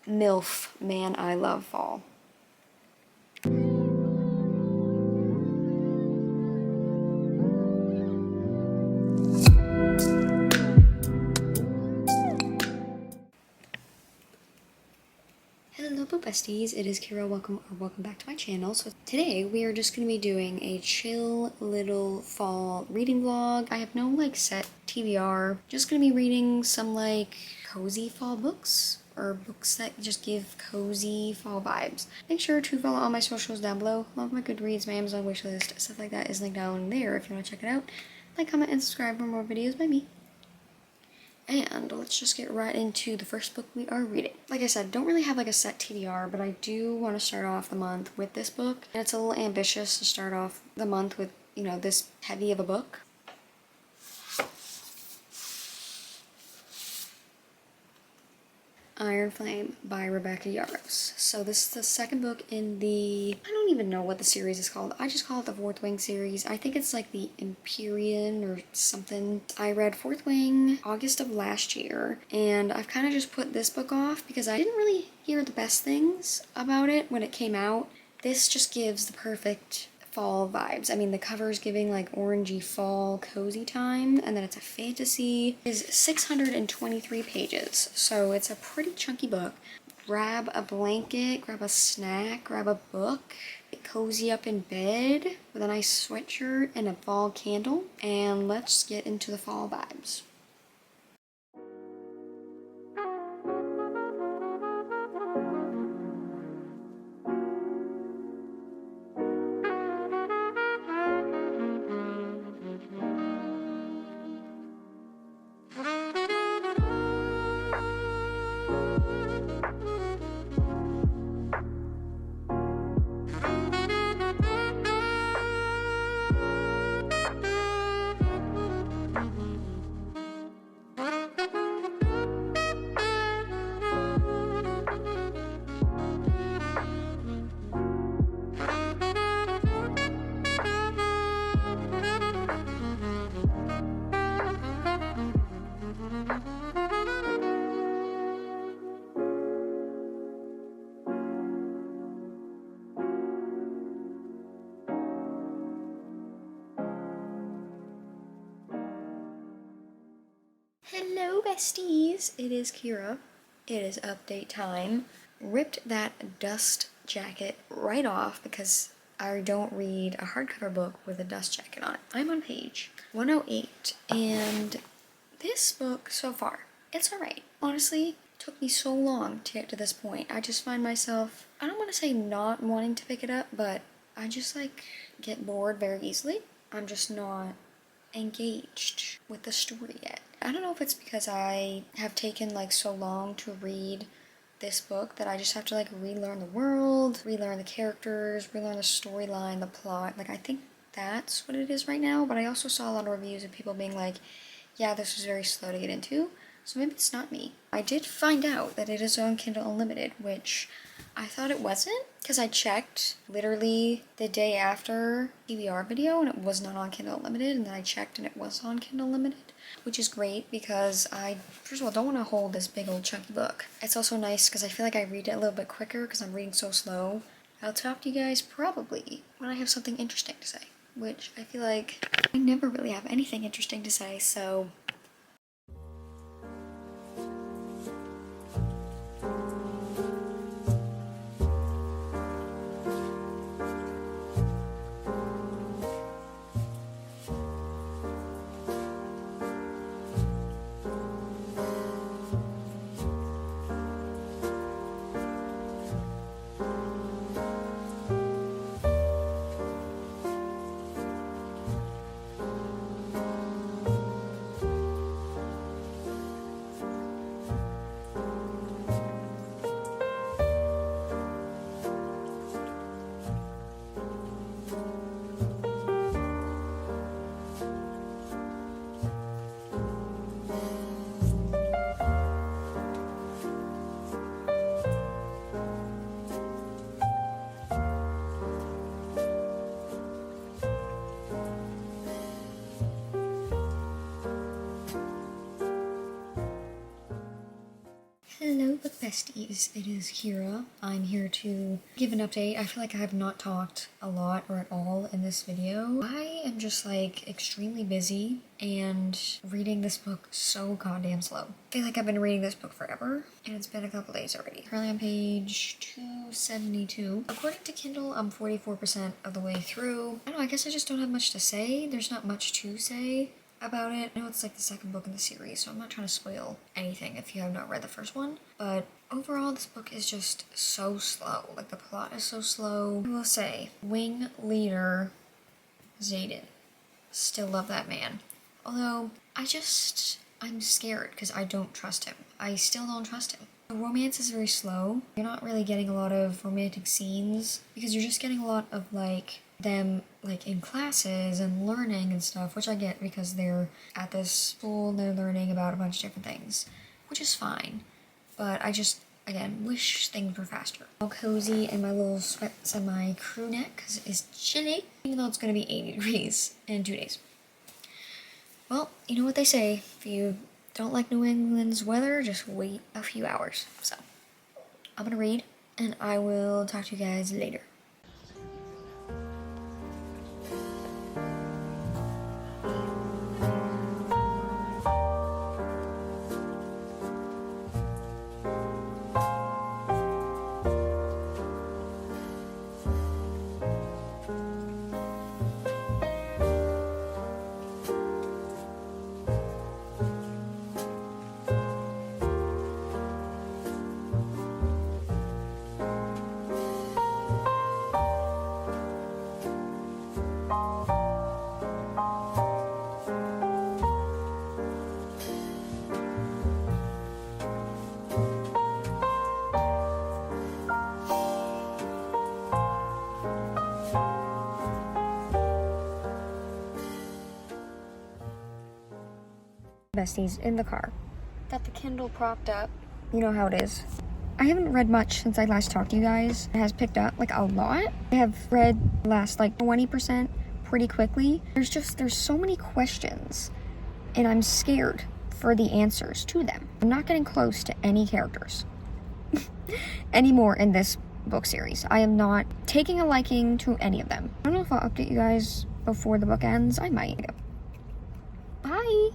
MILF, Man I Love Fall. Hello besties, it is Keira, welcome back to my channel. So today we are just going to be doing a chill little fall reading vlog. I have no like set TBR, just going to be reading some like cozy fall books or books that just give cozy fall vibes. Make sure to follow all my socials down below. Love my Goodreads, my Amazon wishlist, stuff like that is linked down there if you want to check it out. Like, comment, and subscribe for more videos by me. And let's just get right into the first book we are reading. Like I said, don't really have like a set TBR, but I do want to start off the month with this book. And it's a little ambitious to start off the month with, you know, this heavy of a book. Iron Flame by Rebecca Yarros. So this is the second book in the, I don't even know what the series is called. I just call it the Fourth Wing series. I think it's like the Empyrean or something. I read Fourth Wing August of last year, and I've kind of just put this book off because I didn't really hear the best things about it when it came out. This just gives the perfect fall vibes. I mean, the cover is giving like orangey fall cozy time, and then it's a fantasy. It is 623 pages, so it's a pretty chunky book. Grab a blanket, grab a snack, grab a book, get cozy up in bed with a nice sweatshirt and a fall candle, and let's get into the fall vibes. Hello besties, it is Keira. It is update time. Ripped that dust jacket right off because I don't read a hardcover book with a dust jacket on it. I'm on page 108, and this book so far, it's alright. Honestly, it took me so long to get to this point. I just find myself, I don't want to say not wanting to pick it up, but I just like get bored very easily. I'm just not engaged with the story yet. I don't know if it's because I have taken like so long to read this book that I just have to like relearn the world, relearn the characters, relearn the storyline, the plot. Like, I think that's what it is right now, but I also saw a lot of reviews of people being like, yeah, this was very slow to get into, so maybe it's not me. I did find out that it is on Kindle Unlimited, which I thought it wasn't, because I checked literally the day after TBR video and it was not on Kindle Unlimited, and then I checked and it was on Kindle Unlimited, which is great because I, first of all, don't want to hold this big old chunky book. It's also nice because I feel like I read it a little bit quicker because I'm reading so slow. I'll talk to you guys probably when I have something interesting to say, which I feel like I never really have anything interesting to say, so Hello, book besties. It is Kira. I'm here to give an update. I feel like I have not talked a lot or at all in this video. I am just like extremely busy and reading this book so goddamn slow. I feel like I've been reading this book forever and it's been a couple days already. Currently on page 272. According to Kindle, I'm 44% of the way through. I don't know, I guess I just don't have much to say. There's not much to say about it. I know it's like the second book in the series, so I'm not trying to spoil anything if you have not read the first one, but overall this book is just so slow. Like the plot is so slow. I will say, wing leader Xaden. Still love that man. Although, I'm scared because I don't trust him. I still don't trust him. The romance is very slow. You're not really getting a lot of romantic scenes because you're just getting a lot of like them like in classes and learning and stuff, which I get because they're at this school and they're learning about a bunch of different things, which is fine. But I just, again, wish things were faster. All cozy in my little sweats and my crew neck because it's chilly, even though it's going to be 80 degrees in 2 days. Well, you know what they say, if you don't like New England's weather, just wait a few hours. So, I'm gonna read, and I will talk to you guys later. Besties in the car. Got the Kindle propped up. You know how it is. I haven't read much since I last talked to you guys. It has picked up like a lot. I have read the last like 20% pretty quickly. There's so many questions and I'm scared for the answers to them. I'm not getting close to any characters anymore in this book series. I am not taking a liking to any of them. I don't know if I'll update you guys before the book ends. I might. Bye!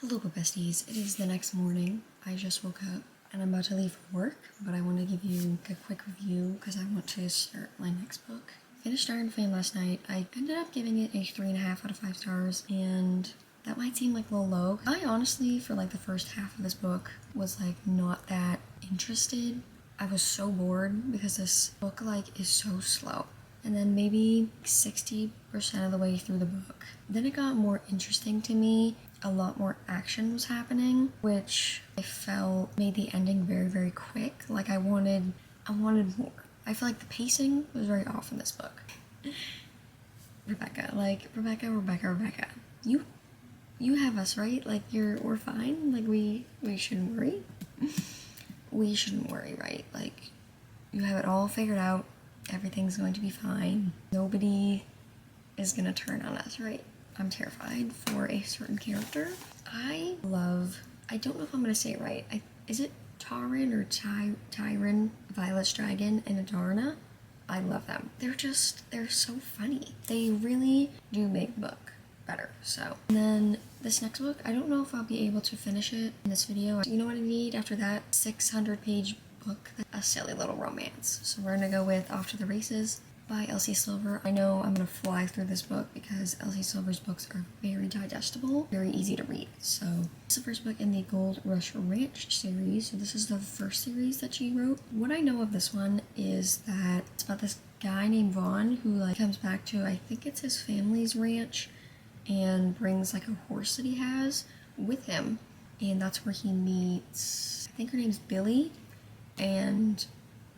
Hello, besties. It is the next morning. I just woke up and I'm about to leave for work, but I want to give you a quick review because I want to start my next book. Finished Iron Flame last night. I ended up giving it a 3.5 out of 5 stars, and that might seem like a little low. I honestly, for like the first half of this book, was like not that interested I was so bored because this book like is so slow. And then maybe 60% of the way through the book, then it got more interesting to me. A lot more action was happening, which I felt made the ending very, very quick. Like I wanted more. I feel like the pacing was very off in this book. Rebecca, you have us, right? Like we're fine. Like we shouldn't worry. We shouldn't worry, right? Like you have it all figured out. Everything's going to be fine. Nobody is gonna turn on us, right? I'm terrified for a certain character. I don't know if I'm gonna say it right. Is it Taran or Tyron, Violet's dragon, and Adarna? I love them. They're so funny. They really do make the book better, so. And then this next book, I don't know if I'll be able to finish it in this video. You know what I need after that 600-page book? A silly little romance. So we're gonna go with Off to the Races by Elsie Silver. I know I'm gonna fly through this book because Elsie Silver's books are very digestible, very easy to read. So this is the first book in the Gold Rush Ranch series. So this is the first series that she wrote. What I know of this one is that it's about this guy named Vaughn who like comes back to, I think it's his family's ranch, and brings like a horse that he has with him. And that's where he meets, I think her name's Billy, and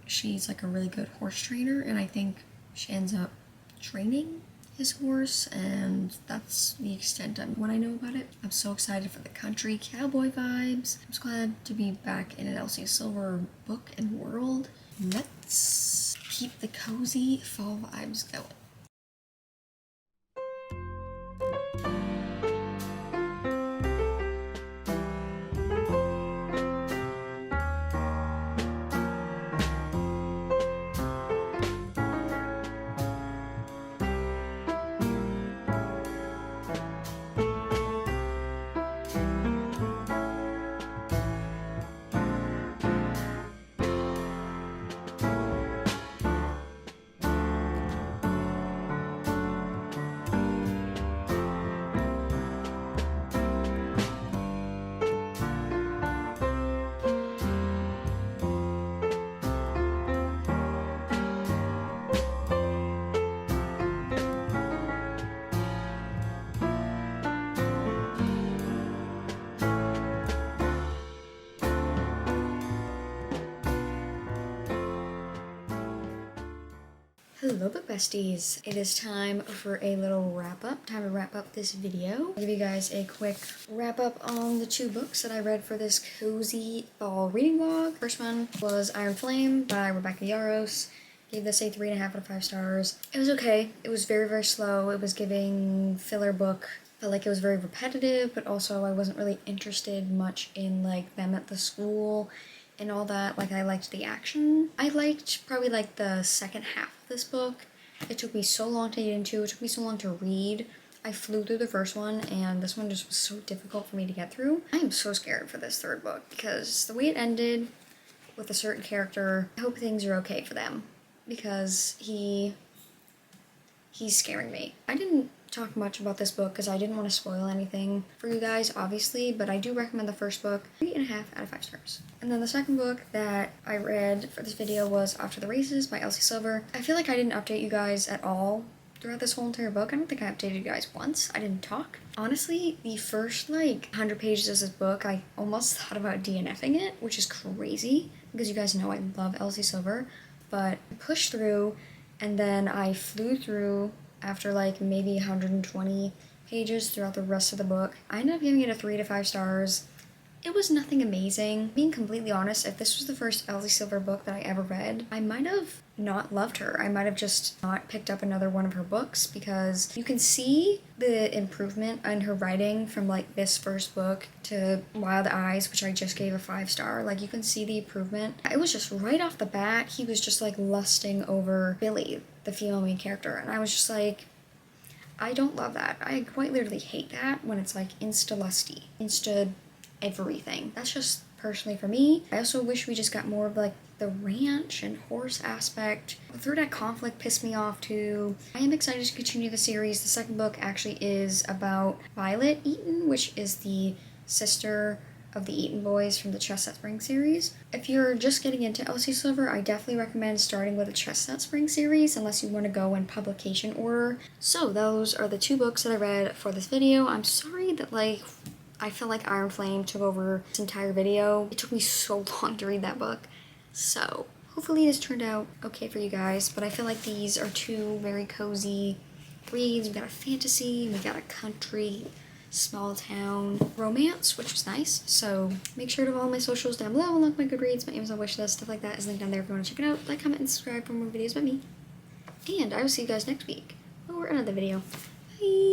she's like a really good horse trainer, and I think she ends up training his horse, and that's the extent of what I know about it. I'm so excited for the country cowboy vibes. I'm just glad to be back in an Elsie Silver book and world. Let's keep the cozy fall vibes going. Hello book besties! It is time for a little wrap up. Time to wrap up this video. I'll give you guys a quick wrap up on the 2 books that I read for this cozy fall reading vlog. First one was Iron Flame by Rebecca Yarros. Gave this a 3.5 out of 5 stars. It was okay. It was very, very slow. It was giving filler book. Felt like it was very repetitive, but also I wasn't really interested much in like them at the school and all that. Like I liked the action. I liked probably like the second half of this book. It took me so long to get into, it took me so long to read. I flew through the first one and this one just was so difficult for me to get through. I am so scared for this 3rd book because the way it ended with a certain character, I hope things are okay for them because he's scaring me. I didn't talk much about this book because I didn't want to spoil anything for you guys, obviously, but I do recommend the first book, 3.5 out of 5 stars. And then the second book that I read for this video was Off to the Races by Elsie Silver. I feel like I didn't update you guys at all throughout this whole entire book. I don't think I updated you guys once. I didn't talk. Honestly, the first like 100 pages of this book, I almost thought about DNFing it, which is crazy because you guys know I love Elsie Silver, but I pushed through and then I flew through after like maybe 120 pages throughout the rest of the book. I ended up giving it a 3 to 5 stars. It was nothing amazing. Being completely honest, if this was the first Elsie Silver book that I ever read, I might have not loved her. I might have just not picked up another one of her books because you can see the improvement in her writing from like this first book to Wild Eyes, which I just gave a 5 star. Like you can see the improvement. It was just right off the bat, he was just like lusting over Billy, the female main character, and I was just like, I don't love that. I quite literally hate that when it's like insta-lusty, insta-everything. That's just personally for me. I also wish we just got more of like the ranch and horse aspect. The third act conflict pissed me off too. I am excited to continue the series. The second book actually is about Violet Eaton, which is the sister of the Eaton Boys from the Chestnut Spring series. If you're just getting into Elsie Silver, I definitely recommend starting with the Chestnut Spring series unless you want to go in publication order. So those are the 2 books that I read for this video. I'm sorry that I feel like Iron Flame took over this entire video. It took me so long to read that book. So hopefully this turned out okay for you guys, but I feel like these are 2 very cozy reads. We got a fantasy, we got a country, small town romance, which was nice. So make sure to follow my socials down below, and look my Goodreads, my Amazon wishlist, stuff like that is linked down there if you want to check it out. Like, comment, and subscribe for more videos by me. And I will see you guys next week or another video. Bye!